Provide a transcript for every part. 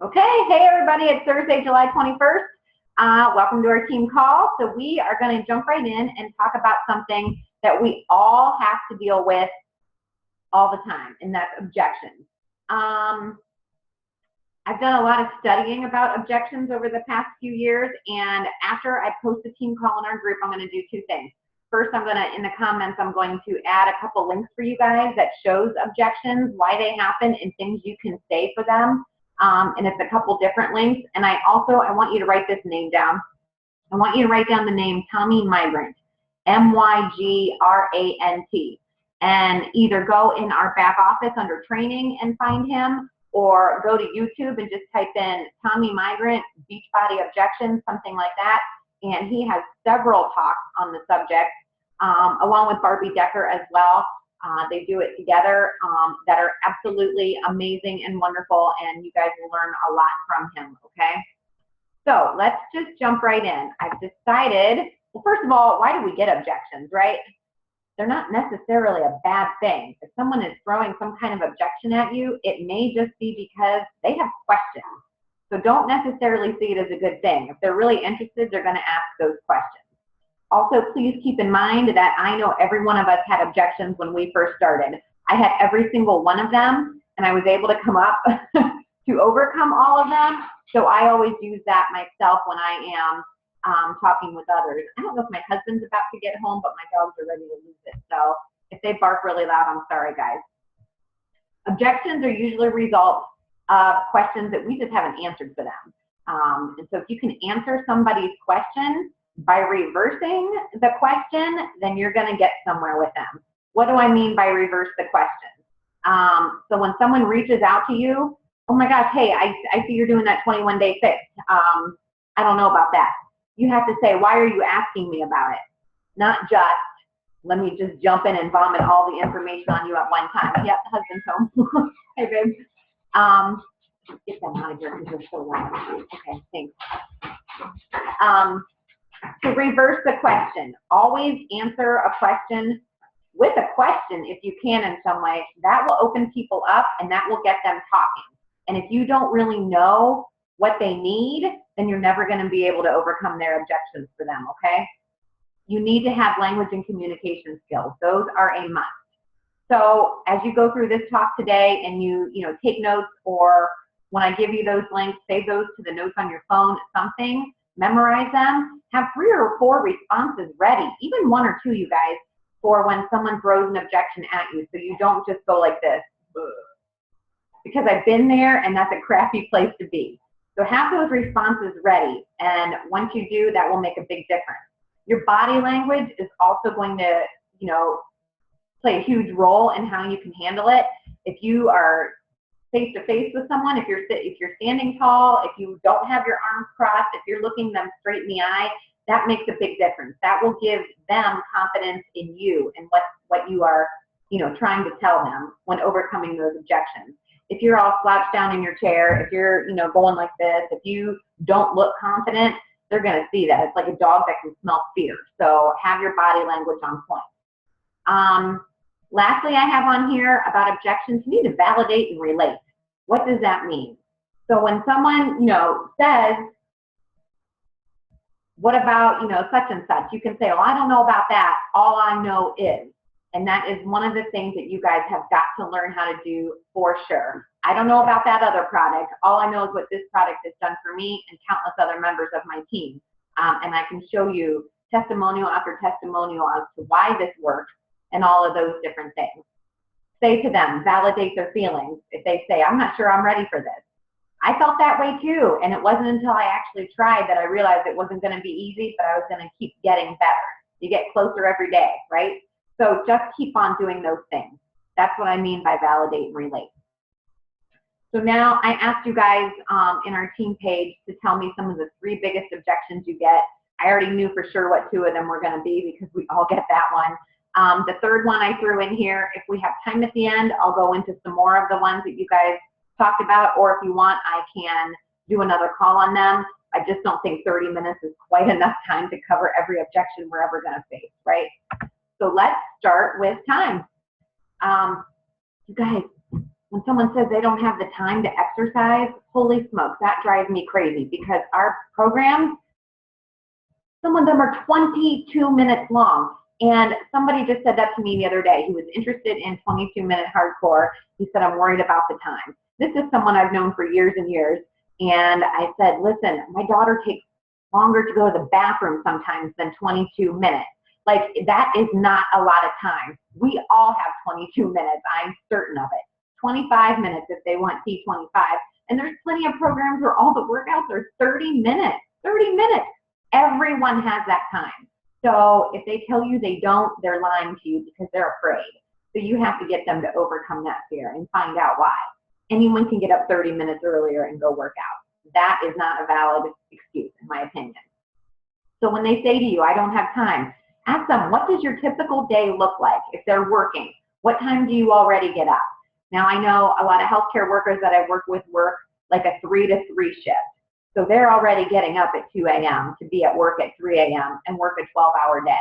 Okay, hey everybody, it's Thursday, July 21st. Welcome to our team call. So we are going to jump right in and talk about something that we all have to deal with all the time, and that's objections. I've done a lot of studying about objections over the past few years, and after I post the team call in our group, I'm going to do two things. First, in the comments, I'm going to add a couple links for you guys that shows objections, why they happen, and things you can say for them. And it's a couple different links. And I want you to write this name down. I want you to write down the name Tommy Migrant, M-Y-G-R-A-N-T. And either go in our back office under training and find him, or go to YouTube and just type in Tommy Migrant, Beachbody Objections, something like that. And he has several talks on the subject, along with Barbie Decker as well. They do it together that are absolutely amazing and wonderful, and you guys will learn a lot from him, okay? So let's just jump right in. I've decided, well, first of all, why do we get objections, right? They're not necessarily a bad thing. If someone is throwing some kind of objection at you, it may just be because they have questions. So don't necessarily see it as a good thing. If they're really interested, they're going to ask those questions. Also, please keep in mind that I know every one of us had objections when we first started. I had every single one of them, and I was able to come up to overcome all of them. So I always use that myself when I am talking with others. I don't know if my husband's about to get home, but my dogs are ready to lose it. So if they bark really loud, I'm sorry, guys. Objections are usually a result of questions that we just haven't answered for them. And so if you can answer somebody's question by reversing the question, then you're going to get somewhere with them. What do I mean by reverse the question? So when someone reaches out to you, oh my gosh, hey, I see you're doing that 21-day fix. I don't know about that. You have to say, why are you asking me about it? Not just, let me just jump in and vomit all the information on you at one time. Yep, husband's home. Hey, babe. Get them out of here because they're so loud. Okay, thanks. To reverse the question, always answer a question with a question if you can in some way. That will open people up and that will get them talking. And if you don't really know what they need, then you're never going to be able to overcome their objections for them, okay? You need to have language and communication skills. Those are a must. So as you go through this talk today and you take notes, or when I give you those links, save those to the notes on your phone, something, memorize them, have 3 or 4 responses ready, even 1 or 2, you guys, for when someone throws an objection at you, so you don't just go like this. Because I've been there, and that's a crappy place to be. So have those responses ready, and once you do, that will make a big difference. Your body language is also going to, play a huge role in how you can handle it. If you are face to face with someone, if you're standing tall, if you don't have your arms crossed, if you're looking them straight in the eye, that makes a big difference. That will give them confidence in you and what you are, trying to tell them when overcoming those objections. If you're all slouched down in your chair, if you're, going like this, if you don't look confident, they're going to see that. It's like a dog that can smell fear. So have your body language on point. Lastly, I have on here about objections, you need to validate and relate. What does that mean? So when someone, says, what about, such and such, you can say, well, I don't know about that. All I know is. And that is one of the things that you guys have got to learn how to do for sure. I don't know about that other product. All I know is what this product has done for me and countless other members of my team. And I can show you testimonial after testimonial as to why this works and all of those different things. Say to them, validate their feelings. If they say, I'm not sure I'm ready for this. I felt that way too. And it wasn't until I actually tried that I realized it wasn't going to be easy, but I was going to keep getting better. You get closer every day, right? So just keep on doing those things. That's what I mean by validate and relate. So now I asked you guys in our team page to tell me some of the 3 biggest objections you get. I already knew for sure what 2 of them were going to be because we all get that one. The 3rd one I threw in here. If we have time at the end, I'll go into some more of the ones that you guys talked about, or if you want, I can do another call on them. I just don't think 30 minutes is quite enough time to cover every objection we're ever going to face, right? So let's start with time. You guys, when someone says they don't have the time to exercise, holy smokes, that drives me crazy, because our programs, some of them are 22 minutes long. And somebody just said that to me the other day. He was interested in 22-minute hardcore. He said, I'm worried about the time. This is someone I've known for years and years. And I said, listen, my daughter takes longer to go to the bathroom sometimes than 22 minutes. Like, that is not a lot of time. We all have 22 minutes. I'm certain of it. 25 minutes if they want T25. And there's plenty of programs where all the workouts are 30 minutes. 30 minutes. Everyone has that time. So if they tell you they don't, they're lying to you because they're afraid. So you have to get them to overcome that fear and find out why. Anyone can get up 30 minutes earlier and go work out. That is not a valid excuse, in my opinion. So when they say to you, I don't have time, ask them, what does your typical day look like if they're working? What time do you already get up? Now, I know a lot of healthcare workers that I work with work like a 3 to 3 shift. So they're already getting up at 2 a.m. to be at work at 3 a.m. and work a 12-hour day.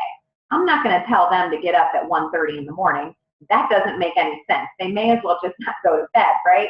I'm not going to tell them to get up at 1:30 in the morning. That doesn't make any sense. They may as well just not go to bed, right?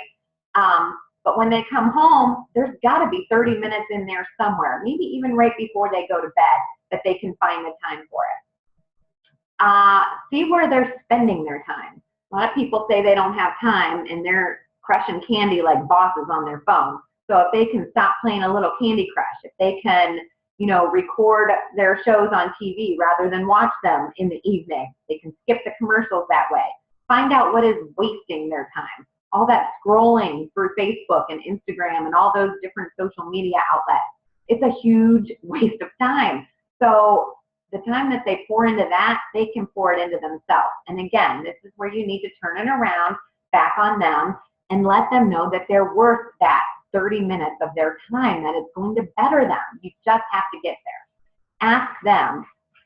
But when they come home, there's got to be 30 minutes in there somewhere, maybe even right before they go to bed, that they can find the time for it. See where they're spending their time. A lot of people say they don't have time and they're crushing candy like bosses on their phone. So if they can stop playing a little Candy Crush, if they can, you know, record their shows on TV rather than watch them in the evening, they can skip the commercials that way. Find out what is wasting their time. All that scrolling through Facebook and Instagram and all those different social media outlets, it's a huge waste of time. So the time that they pour into that, they can pour it into themselves. And again, this is where you need to turn it around back on them and let them know that they're worth that 30 minutes of their time, that it's going to better them. You just have to get there. Ask them,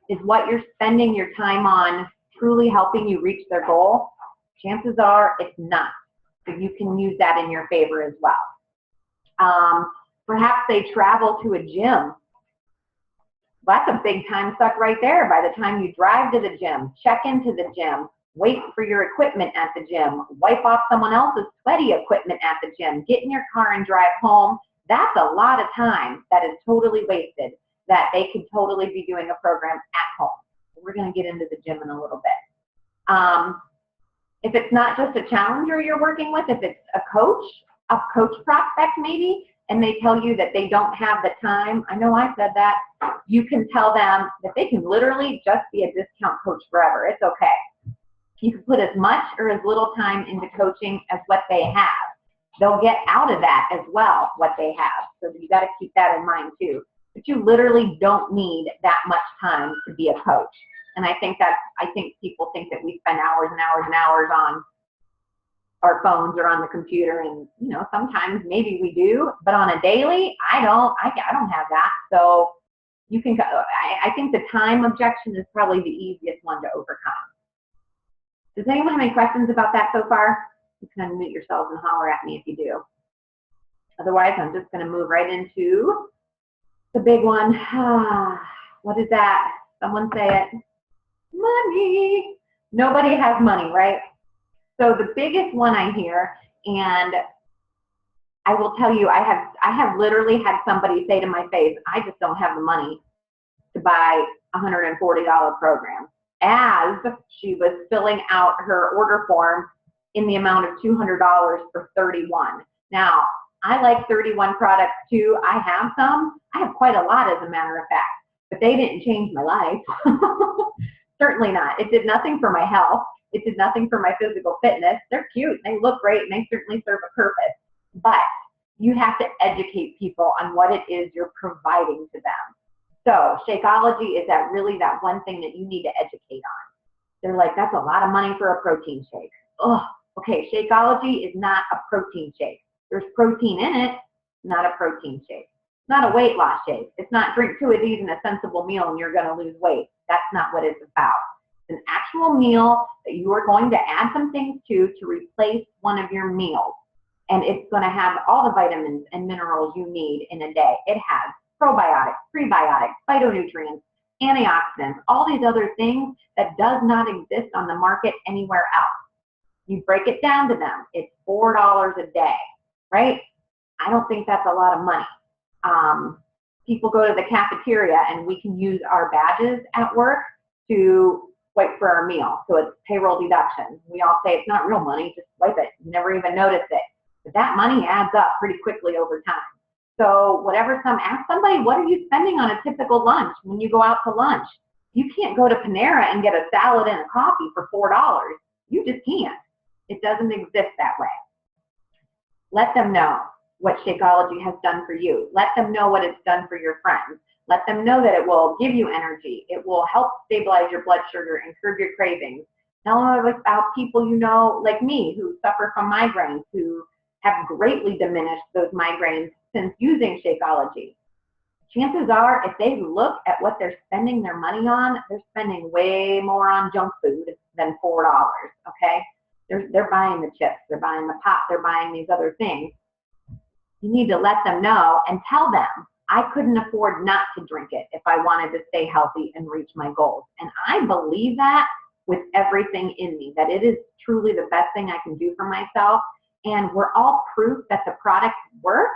is what you're spending your time on truly helping you reach their goal? Chances are it's not. So you can use that in your favor as well. Perhaps they travel to a gym. That's a big time suck right there. By the time you drive to the gym, check into the gym, wait for your equipment at the gym, wipe off someone else's sweaty equipment at the gym, get in your car and drive home. That's a lot of time that is totally wasted, that they could totally be doing a program at home. We're going to get into the gym in a little bit. If it's not just a challenger you're working with, if it's a coach prospect maybe, and they tell you that they don't have the time, I know I said that, you can tell them that they can literally just be a discount coach forever. It's okay. You can put as much or as little time into coaching as what they have. They'll get out of that as well, what they have. So you got to keep that in mind too. But you literally don't need that much time to be a coach. And I think people think that we spend hours and hours and hours on our phones or on the computer, and you know, sometimes maybe we do, but on a daily, I don't have that. So you can, I think the time objection is probably the easiest one to overcome. Does anyone have any questions about that so far? You can unmute yourselves and holler at me if you do. Otherwise, I'm just going to move right into the big one. What is that? Someone say it. Money. Nobody has money, right? So the biggest one I hear, and I will tell you, I have literally had somebody say to my face, I just don't have the money to buy a $140 program, as she was filling out her order form in the amount of $200 for 31. Now, I like 31 products too. I have some. I have quite a lot, as a matter of fact, but they didn't change my life. Certainly not. It did nothing for my health. It did nothing for my physical fitness. They're cute. They look great, and they certainly serve a purpose. But you have to educate people on what it is you're providing to them. So Shakeology is really that one thing that you need to educate on. They're like, that's a lot of money for a protein shake. Oh, okay, Shakeology is not a protein shake. There's protein in it, not a protein shake. It's not a weight loss shake. It's not drink 2 of these and a sensible meal and you're going to lose weight. That's not what it's about. It's an actual meal that you are going to add some things to replace one of your meals. And it's going to have all the vitamins and minerals you need in a day. It has probiotics, prebiotics, phytonutrients, antioxidants, all these other things that does not exist on the market anywhere else. You break it down to them. It's $4 a day, right? I don't think that's a lot of money. People go to the cafeteria and we can use our badges at work to swipe for our meal. So it's payroll deduction. We all say it's not real money, just swipe it. You never even notice it. But that money adds up pretty quickly over time. So whatever ask somebody, what are you spending on a typical lunch when you go out to lunch? You can't go to Panera and get a salad and a coffee for $4. You just can't. It doesn't exist that way. Let them know what Shakeology has done for you. Let them know what it's done for your friends. Let them know that it will give you energy. It will help stabilize your blood sugar and curb your cravings. Tell them about people you know, like me, who suffer from migraines, who have greatly diminished those migraines since using Shakeology. Chances are, if they look at what they're spending their money on, they're spending way more on junk food than $4, okay? They're buying the chips, they're buying the pop, they're buying these other things. You need to let them know and tell them, I couldn't afford not to drink it if I wanted to stay healthy and reach my goals. And I believe that with everything in me, that it is truly the best thing I can do for myself. And we're all proof that the product works.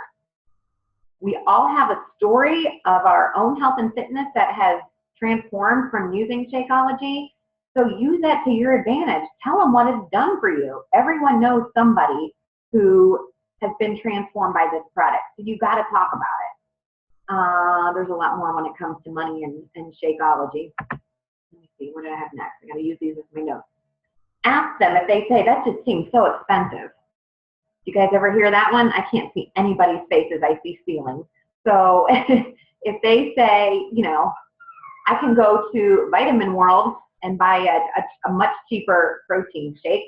We all have a story of our own health and fitness that has transformed from using Shakeology. So use that to your advantage. Tell them what it's done for you. Everyone knows somebody who has been transformed by this product. So you got to talk about it. There's a lot more when it comes to money and Shakeology. Let me see, what do I have next? I got to use these as my notes. Ask them if they say, that just seems so expensive. You guys ever hear that one? I can't see anybody's faces. I see ceilings. So if they say, you know, I can go to Vitamin World and buy a much cheaper protein shake.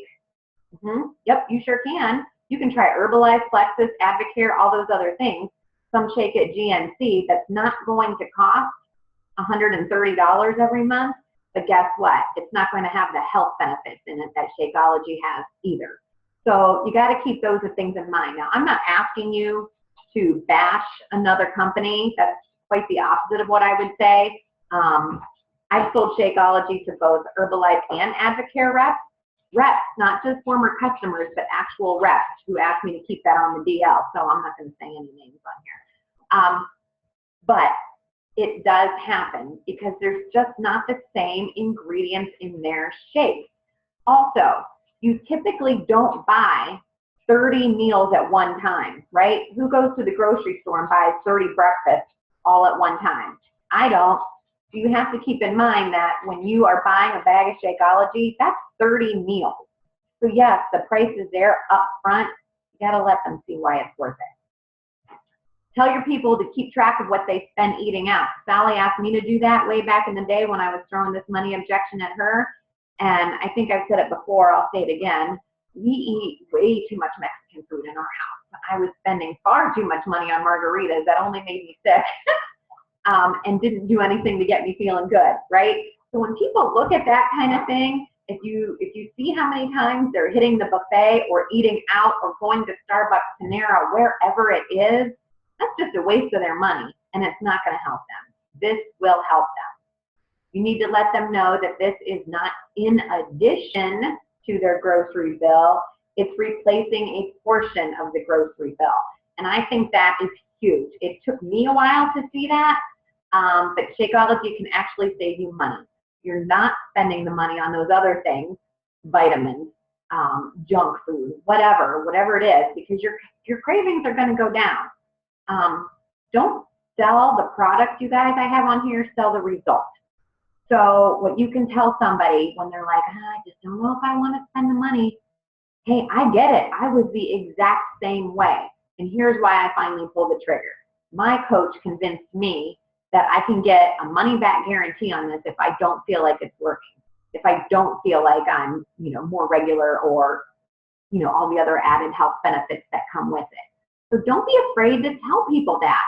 Yep, you sure can. You can try Herbalife, Plexus, Advocare, all those other things. Some shake at GNC that's not going to cost $130 every month. But guess what? It's not going to have the health benefits in it that Shakeology has either. So you got to keep those things in mind. Now, I'm not asking you to bash another company. That's quite the opposite of what I would say. I've sold Shakeology to both Herbalife and Advocare reps, not just former customers, but actual reps who asked me to keep that on the DL. So I'm not going to say any names on here. But it does happen because there's just not the same ingredients in their shakes. Also, you typically don't buy 30 meals at one time, right? Who goes to the grocery store and buys 30 breakfasts all at one time? I don't. You have to keep in mind that when you are buying a bag of Shakeology, that's 30 meals. So yes, the price is there up front. You gotta let them see why it's worth it. Tell your people to keep track of what they spend eating out. Sally asked me to do that way back in the day when I was throwing this money objection at her. And I think I've said it before, I'll say it again. We eat way too much Mexican food in our house. I was spending far too much money on margaritas that only made me sick and didn't do anything to get me feeling good, right? So when people look at that kind of thing, if you see how many times they're hitting the buffet or eating out or going to Starbucks, Panera, wherever it is, that's just a waste of their money, and it's not going to help them. This will help them. You need to let them know that this is not in addition to their grocery bill. It's replacing a portion of the grocery bill. And I think that is huge. It took me a while to see that, but Shakeology can actually save you money. You're not spending the money on those other things, vitamins, junk food, whatever it is, because your cravings are going to go down. Don't sell the product, you guys, I have on here, sell the result. So what you can tell somebody when they're like, I just don't know if I want to spend the money. Hey, I get it. I was the exact same way. And here's why I finally pulled the trigger. My coach convinced me that I can get a money back guarantee on this if I don't feel like it's working. If I don't feel like I'm, more regular or, all the other added health benefits that come with it. So don't be afraid to tell people that.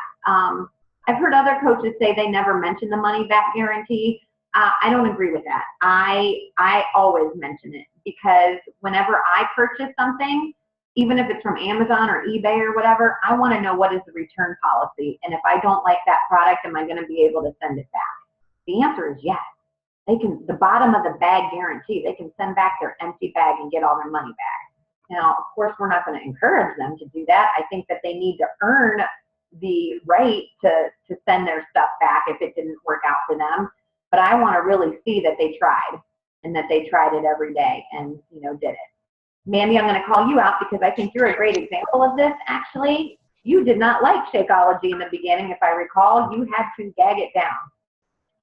I've heard other coaches say they never mention the money back guarantee. I don't agree with that. I always mention it because whenever I purchase something, even if it's from Amazon or eBay or whatever, I want to know what is the return policy. And if I don't like that product, am I going to be able to send it back? The answer is yes. the bottom of the bag guarantee, they can send back their empty bag and get all their money back. Now, of course, we're not going to encourage them to do that. I think that they need to earn the right to send their stuff back if it didn't work out for them. But I want to really see that they tried and that they tried it every day and, did it. Mandy, I'm going to call you out because I think you're a great example of this, actually. You did not like Shakeology in the beginning, if I recall. You had to gag it down.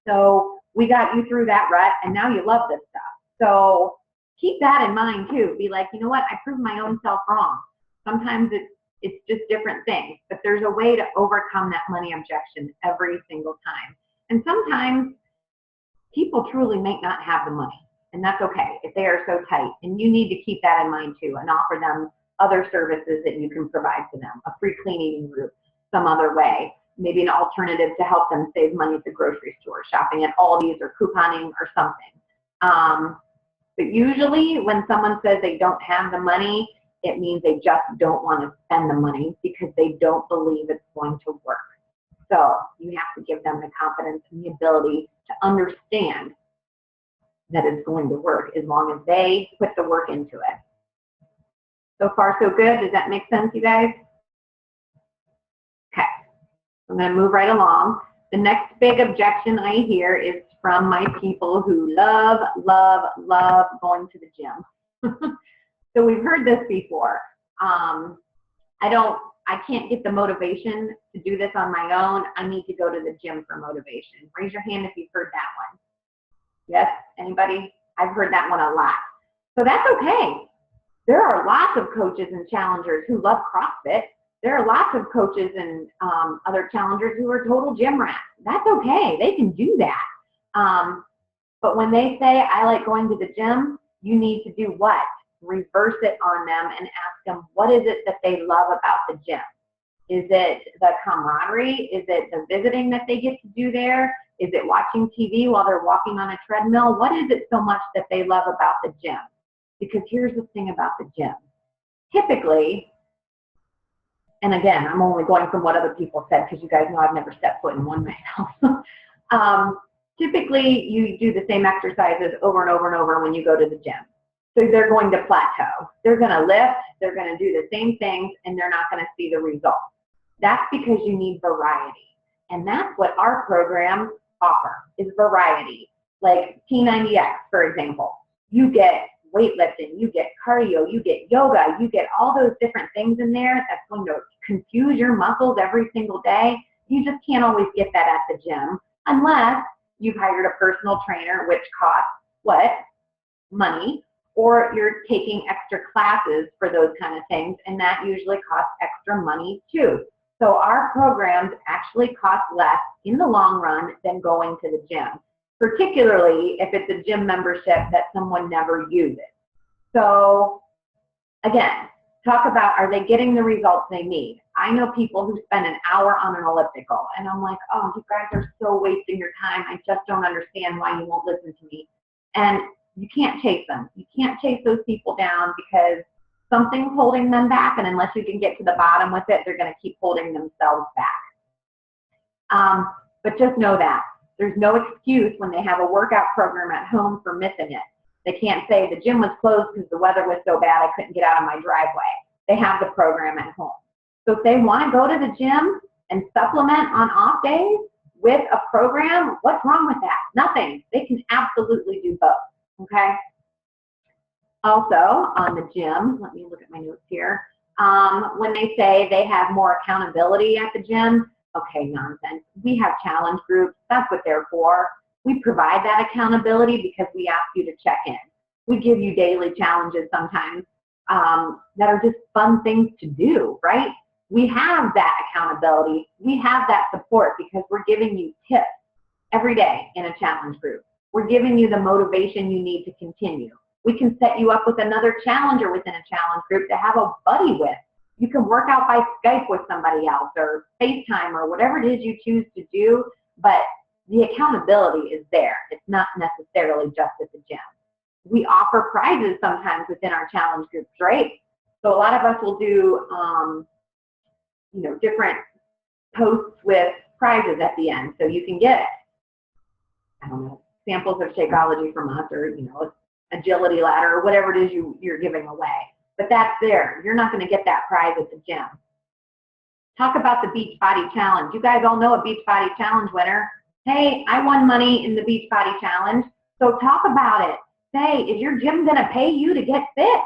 So we got you through that rut, and now you love this stuff. So keep that in mind, too. Be like, you know what? I proved my own self wrong. Sometimes it's just different things, but there's a way to overcome that money objection every single time. And sometimes people truly may not have the money, and that's okay if they are so tight. And you need to keep that in mind too, and offer them other services that you can provide to them, a free cleaning group, some other way, maybe an alternative to help them save money at the grocery store, shopping at Aldi's or couponing or something. But usually when someone says they don't have the money, it means they just don't want to spend the money because they don't believe it's going to work. So you have to give them the confidence and the ability to understand that it's going to work as long as they put the work into it. So far, so good. Does that make sense, you guys? Okay. I'm going to move right along. The next big objection I hear is from my people who love, love, love going to the gym. So we've heard this before. I can't get the motivation to do this on my own. I need to go to the gym for motivation. Raise your hand if you've heard that one. Yes, anybody? I've heard that one a lot. So that's okay. There are lots of coaches and challengers who love CrossFit. There are lots of coaches and other challengers who are total gym rats. That's okay. They can do that. But when they say, I like going to the gym, you need to do what? Reverse it on them and ask them, what is it that they love about the gym? Is it the camaraderie? Is it the visiting that they get to do there? Is it watching TV while they're walking on a treadmill? What is it so much that they love about the gym? Because here's the thing about the gym. Typically, and again, I'm only going from what other people said because you guys know I've never stepped foot in one myself. Typically, you do the same exercises over and over and over when you go to the gym. So they're going to plateau. They're going to lift, they're going to do the same things, and they're not going to see the results. That's because you need variety. And that's what our programs offer, is variety. Like T90X, for example. You get weightlifting, you get cardio, you get yoga, you get all those different things in there that's going to confuse your muscles every single day. You just can't always get that at the gym unless you've hired a personal trainer, which costs what? Money. Or you're taking extra classes for those kind of things, and that usually costs extra money too. So our programs actually cost less in the long run than going to the gym, particularly if it's a gym membership that someone never uses. So again, talk about, are they getting the results they need? I know people who spend an hour on an elliptical, and I'm like, oh, you guys are so wasting your time. I just don't understand why you won't listen to me. And you can't chase them. You can't chase those people down because something's holding them back, and unless you can get to the bottom with it, they're going to keep holding themselves back. But just know that there's no excuse when they have a workout program at home for missing it. They can't say the gym was closed because the weather was so bad I couldn't get out of my driveway. They have the program at home. So if they want to go to the gym and supplement on off days with a program, what's wrong with that? Nothing. They can absolutely do both. Okay. Also, on the gym, let me look at my notes here. When they say they have more accountability at the gym, okay, nonsense. We have challenge groups. That's what they're for. We provide that accountability because we ask you to check in. We give you daily challenges sometimes that are just fun things to do, right? We have that accountability. We have that support because we're giving you tips every day in a challenge group. We're giving you the motivation you need to continue. We can set you up with another challenger within a challenge group to have a buddy with. You can work out by Skype with somebody else or FaceTime or whatever it is you choose to do, but the accountability is there. It's not necessarily just at the gym. We offer prizes sometimes within our challenge groups, right? So a lot of us will do, different posts with prizes at the end. So you can get, I don't know, samples of Shakeology from us, or, you know, agility ladder, or whatever it is you're giving away. But that's there. You're not going to get that prize at the gym. Talk about the Beachbody Challenge. You guys all know a Beachbody Challenge winner. Hey, I won money in the Beachbody Challenge. So talk about it. Say, is your gym going to pay you to get fit?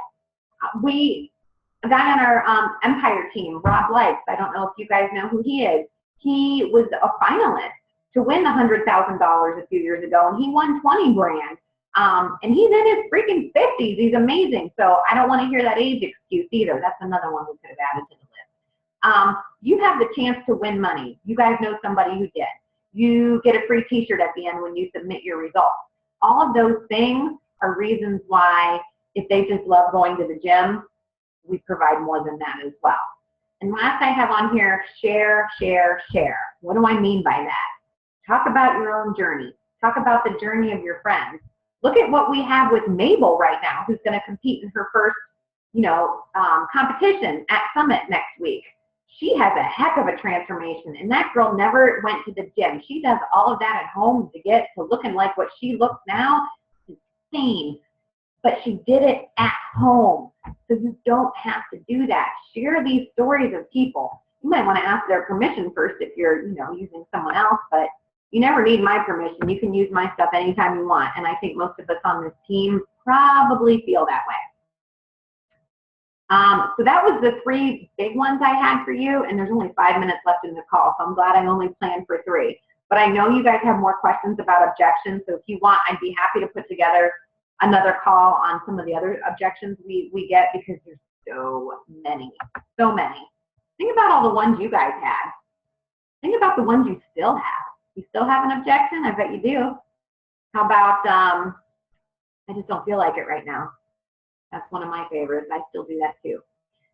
A guy on our Empire team, Rob Likes, I don't know if you guys know who he is. He was a finalist to win $100,000 a few years ago, and he won 20 grand. And he's in his freaking 50s. He's amazing. So I don't want to hear that age excuse either. That's another one we could have added to the list. You have the chance to win money. You guys know somebody who did. You get a free t-shirt at the end when you submit your results. All of those things are reasons why, if they just love going to the gym, we provide more than that as well. And last I have on here, share, share, share. What do I mean by that? Talk about your own journey. Talk about the journey of your friends. Look at what we have with Mabel right now, who's going to compete in her first, competition at Summit next week. She has a heck of a transformation, and that girl never went to the gym. She does all of that at home to get to looking like what she looks now. It's insane. But she did it at home. So you don't have to do that. Share these stories of people. You might want to ask their permission first if you're, using someone else, but you never need my permission. You can use my stuff anytime you want. And I think most of us on this team probably feel that way. So that was the 3 big ones I had for you, and there's only 5 minutes left in the call, so I'm glad I only planned for 3. But I know you guys have more questions about objections, so if you want, I'd be happy to put together another call on some of the other objections we get, because there's so many. Think about all the ones you guys had. Think about the ones you still have. You still have an objection? I bet you do. How about, I just don't feel like it right now. That's one of my favorites. I still do that too.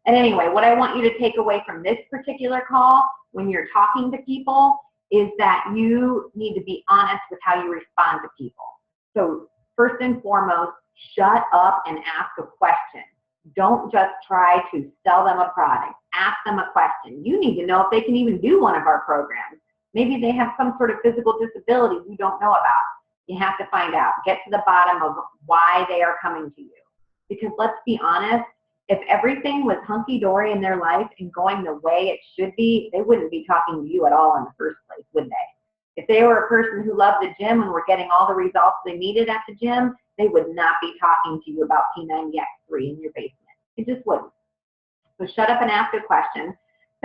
And anyway, what I want you to take away from this particular call when you're talking to people is that you need to be honest with how you respond to people. So first and foremost, shut up and ask a question. Don't just try to sell them a product. Ask them a question. You need to know if they can even do one of our programs. Maybe they have some sort of physical disability you don't know about. You have to find out. Get to the bottom of why they are coming to you. Because let's be honest, if everything was hunky-dory in their life and going the way it should be, they wouldn't be talking to you at all in the first place, would they? If they were a person who loved the gym and were getting all the results they needed at the gym, they would not be talking to you about P90X3 in your basement. It just wouldn't. So shut up and ask a question.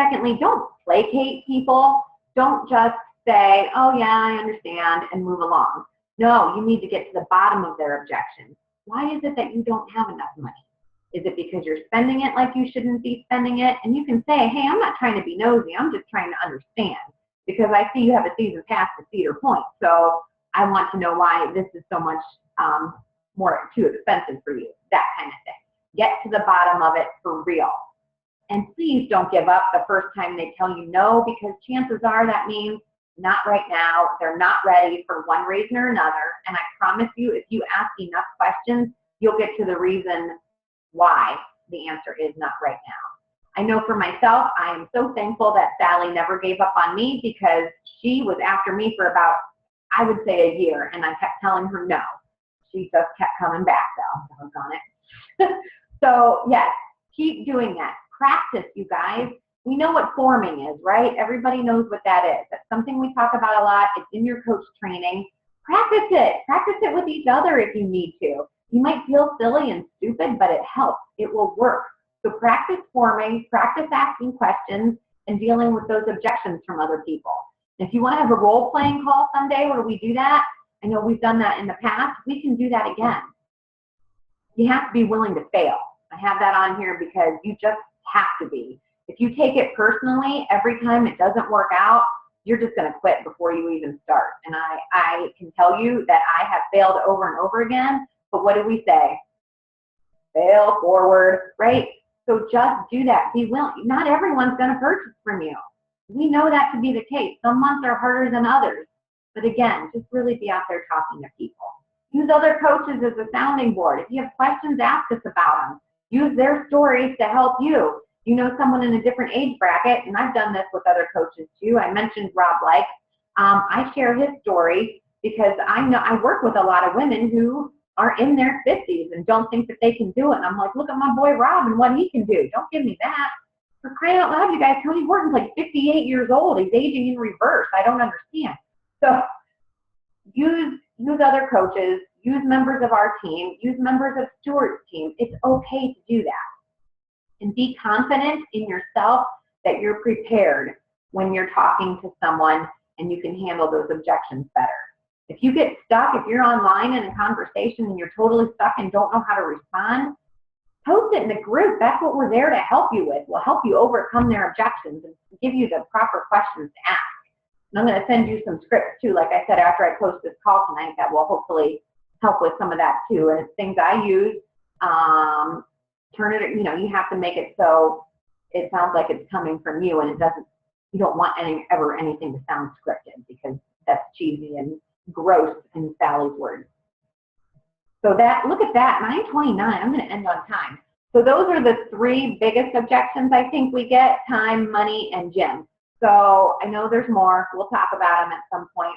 Secondly, don't placate people. Don't just say, oh yeah, I understand, and move along. No, you need to get to the bottom of their objections. Why is it that you don't have enough money? Is it because you're spending it like you shouldn't be spending it? And you can say, hey, I'm not trying to be nosy. I'm just trying to understand, because I see you have a season pass to Cedar Point. So I want to know why this is so much too expensive for you, that kind of thing. Get to the bottom of it for real. And please don't give up the first time they tell you no, because chances are that means not right now. They're not ready for one reason or another. And I promise you, if you ask enough questions, you'll get to the reason why the answer is not right now. I know for myself, I am so thankful that Sally never gave up on me, because she was after me for about, I would say, a year, and I kept telling her no. She just kept coming back though, doggone it. So yes, keep doing that. Practice, you guys. We know what forming is, right? Everybody knows what that is. That's something we talk about a lot. It's in your coach training. Practice it. Practice it with each other if you need to. You might feel silly and stupid, but it helps. It will work. So practice forming, practice asking questions, and dealing with those objections from other people. If you want to have a role-playing call someday where we do that, I know we've done that in the past, we can do that again. You have to be willing to fail. I have that on here because you just have to be. If you take it personally, every time it doesn't work out, you're just going to quit before you even start. And I can tell you that I have failed over and over again, but what do we say? Fail forward, right? So just do that. Be willing. Not everyone's going to purchase from you. We know that to be the case. Some months are harder than others. But again, just really be out there talking to people. Use other coaches as a sounding board. If you have questions, ask us about them. Use their stories to help you. You know someone in a different age bracket, and I've done this with other coaches too. I mentioned Rob Like. I share his story because I know I work with a lot of women who are in their 50s and don't think that they can do it. And I'm like, look at my boy Rob and what he can do. Don't give me that. For crying out loud, you guys, Tony Horton's like 58 years old. He's aging in reverse. I don't understand. So use other coaches, use members of our team, use members of Stuart's team. It's okay to do that. And be confident in yourself that you're prepared when you're talking to someone and you can handle those objections better. If you get stuck, if you're online in a conversation and you're totally stuck and don't know how to respond, post it in the group. That's what we're there to help you with. We'll help you overcome their objections and give you the proper questions to ask. And I'm going to send you some scripts too, like I said, after I post this call tonight, that will hopefully help with some of that too. And it's things I use. Turn it, you have to make it so it sounds like it's coming from you, and you don't want ever anything to sound scripted, because that's cheesy and gross in Sally's words. So look at that, 9:29, I'm going to end on time. So those are the three biggest objections I think we get: time, money, and gym. So I know there's more. We'll talk about them at some point.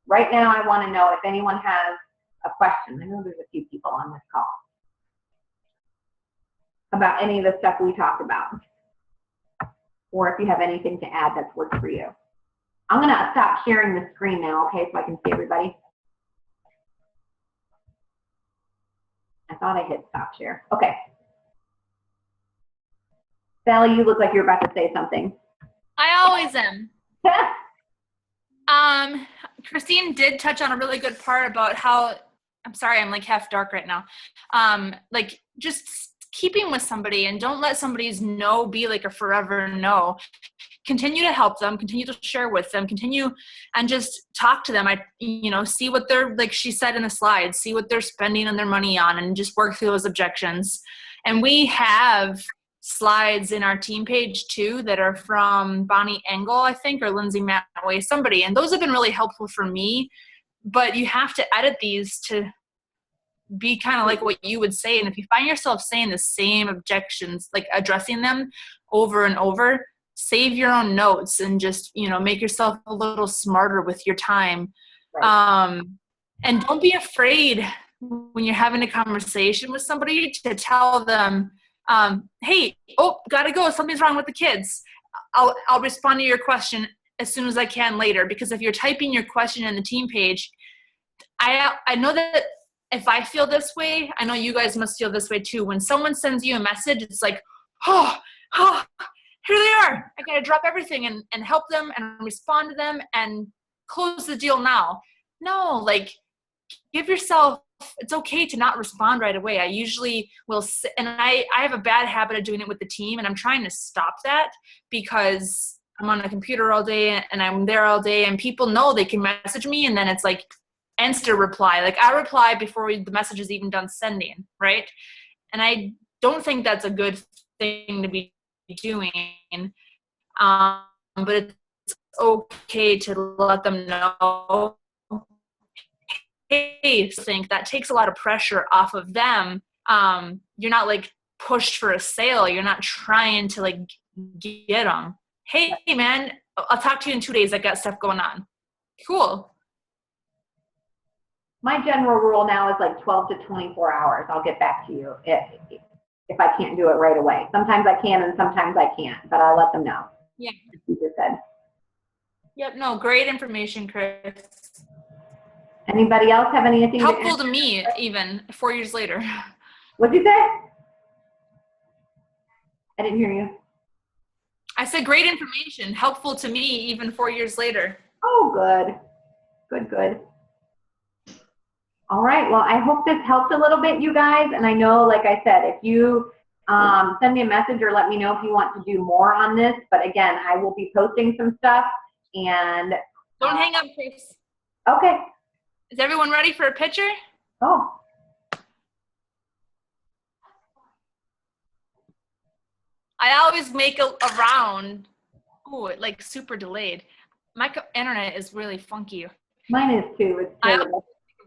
Right now, I want to know if anyone has a question. I know there's a few people on this call about any of the stuff we talked about, or if you have anything to add that's worked for you. I'm going to stop sharing the screen now, okay, so I can see everybody. I thought I hit stop share. Okay. Sally, you look like you're about to say something. I always am. Christine did touch on a really good part about how, I'm sorry, I'm like half dark right now. Like just keeping with somebody, and don't let somebody's no be like a forever no. Continue to help them, continue to share with them, continue and just talk to them. See what they're, like she said in the slides, see what they're spending on their money on, and just work through those objections. And we have slides in our team page too that are from Bonnie Engel, I think, or Lindsay Matway, somebody. And those have been really helpful for me, but you have to edit these to be kind of like what you would say. And if you find yourself saying the same objections, like addressing them over and over, save your own notes and just, make yourself a little smarter with your time. Right. And don't be afraid when you're having a conversation with somebody to tell them, hey, gotta go. Something's wrong with the kids. I'll respond to your question as soon as I can later. Because if you're typing your question in the team page, I know that if I feel this way, I know you guys must feel this way too. When someone sends you a message, it's like, here they are. I gotta drop everything and help them and respond to them and close the deal now. No, like, give yourself, it's okay to not respond right away. I usually will, and I have a bad habit of doing it with the team, and I'm trying to stop that because I'm on a computer all day and I'm there all day, and people know they can message me, and then it's like instant reply. Like, I reply before the message is even done sending, right? And I don't think that's a good thing to be doing, but it's okay to let them know, hey, think that takes a lot of pressure off of them. You're not like pushed for a sale. You're not trying to like get them. Hey man, I'll talk to you in 2 days. I got stuff going on. Cool. My general rule now is like 12 to 24 hours. I'll get back to you if I can't do it right away. Sometimes I can and sometimes I can't, but I'll let them know. Yeah. You just said. Yep. No, great information, Chris. Anybody else have anything? Helpful to me, even 4 years later. What'd you say? I didn't hear you. I said great information, helpful to me, even 4 years later. Oh, good. Good. All right. Well, I hope this helped a little bit, you guys. And I know, like I said, if you send me a message or let me know if you want to do more on this. But again, I will be posting some stuff. And don't hang up, Chris. Okay. Is everyone ready for a picture? Oh. I always make a round. Oh, it like super delayed. My internet is really funky. Mine is too. It's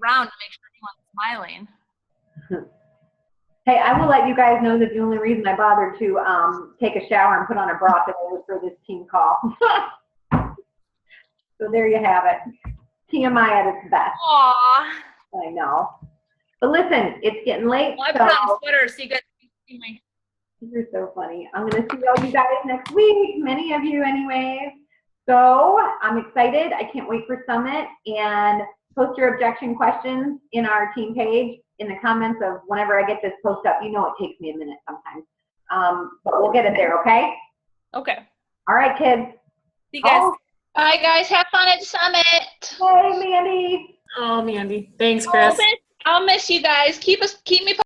around to make sure everyone's smiling. Hey, I will let you guys know that the only reason I bothered to take a shower and put on a bra today was for this team call. So there you have it. TMI at its best. Aw. I know. But listen, it's getting late. Well, I put on a sweater so you guys can see my. You're so funny. I'm going to see all you guys next week, many of you anyways. So I'm excited. I can't wait for Summit. And post your objection questions in our team page in the comments of whenever I get this post up. You know it takes me a minute sometimes. But we'll get it there, okay? Okay. All right, kids. See you guys. Oh, Bye, guys. Have fun at Summit. hey, Mandy. Oh, Mandy. Thanks, Chris. I'll miss you guys. Keep me posted.